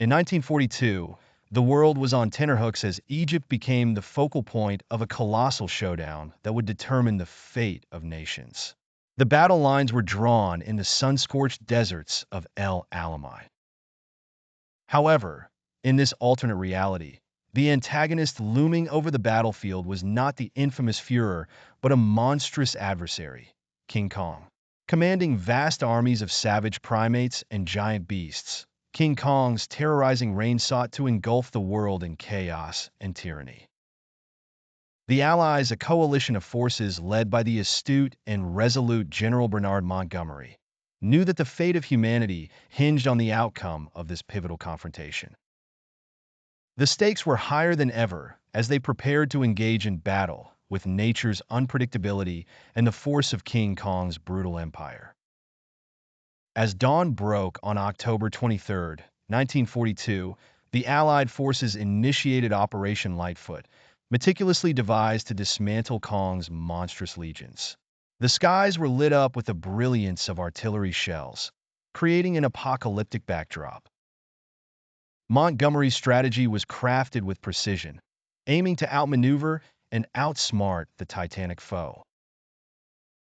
In 1942, the world was on tenterhooks as Egypt became the focal point of a colossal showdown that would determine the fate of nations. The battle lines were drawn in the sun-scorched deserts of El Alamein. However, in this alternate reality, the antagonist looming over the battlefield was not the infamous Führer, but a monstrous adversary, King Kong. Commanding vast armies of savage primates and giant beasts, King Kong's terrorizing reign sought to engulf the world in chaos and tyranny. The Allies, a coalition of forces led by the astute and resolute General Bernard Montgomery, knew that the fate of humanity hinged on the outcome of this pivotal confrontation. The stakes were higher than ever as they prepared to engage in battle with nature's unpredictability and the force of King Kong's brutal empire. As dawn broke on October 23, 1942, the Allied forces initiated Operation Lightfoot, meticulously devised to dismantle Kong's monstrous legions. The skies were lit up with the brilliance of artillery shells, creating an apocalyptic backdrop. Montgomery's strategy was crafted with precision, aiming to outmaneuver and outsmart the titanic foe.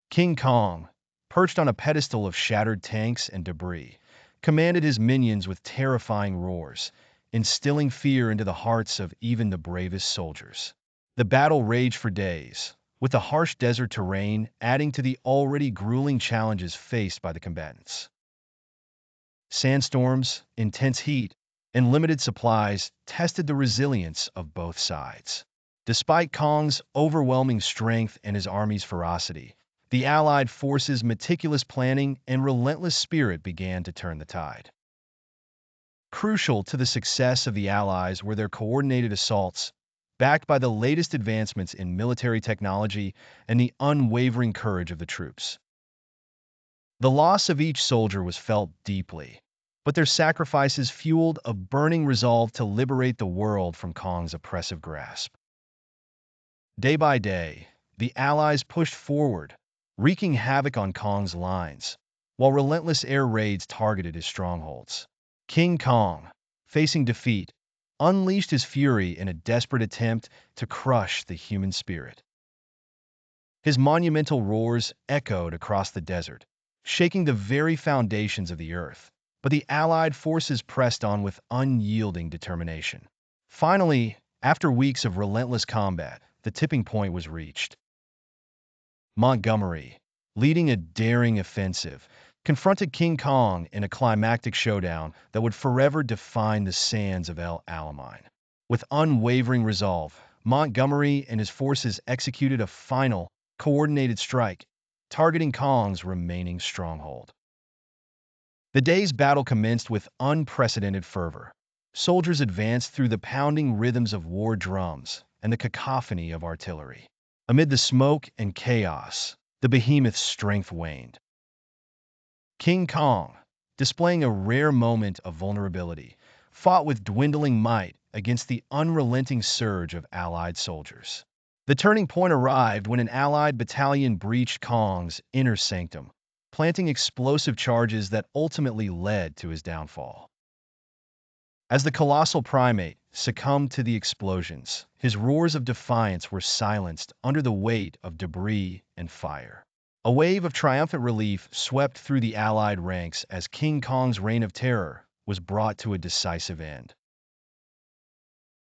King Kong, perched on a pedestal of shattered tanks and debris, commanded his minions with terrifying roars, instilling fear into the hearts of even the bravest soldiers. The battle raged for days, with the harsh desert terrain adding to the already grueling challenges faced by the combatants. Sandstorms, intense heat, and limited supplies tested the resilience of both sides. Despite Kong's overwhelming strength and his army's ferocity, the Allied forces' meticulous planning and relentless spirit began to turn the tide. Crucial to the success of the Allies were their coordinated assaults, backed by the latest advancements in military technology and the unwavering courage of the troops. The loss of each soldier was felt deeply, but their sacrifices fueled a burning resolve to liberate the world from Kong's oppressive grasp. Day by day, the Allies pushed forward, wreaking havoc on Kong's lines, while relentless air raids targeted his strongholds. King Kong, facing defeat, unleashed his fury in a desperate attempt to crush the human spirit. His monumental roars echoed across the desert, shaking the very foundations of the earth, but the Allied forces pressed on with unyielding determination. Finally, after weeks of relentless combat, the tipping point was reached. Montgomery, leading a daring offensive, confronted King Kong in a climactic showdown that would forever define the sands of El Alamein. With unwavering resolve, Montgomery and his forces executed a final, coordinated strike, targeting Kong's remaining stronghold. The day's battle commenced with unprecedented fervor. Soldiers advanced through the pounding rhythms of war drums and the cacophony of artillery. Amid the smoke and chaos, the behemoth's strength waned. King Kong, displaying a rare moment of vulnerability, fought with dwindling might against the unrelenting surge of Allied soldiers. The turning point arrived when an Allied battalion breached Kong's inner sanctum, planting explosive charges that ultimately led to his downfall. As the colossal primate succumbed to the explosions, his roars of defiance were silenced under the weight of debris and fire. A wave of triumphant relief swept through the Allied ranks as King Kong's reign of terror was brought to a decisive end.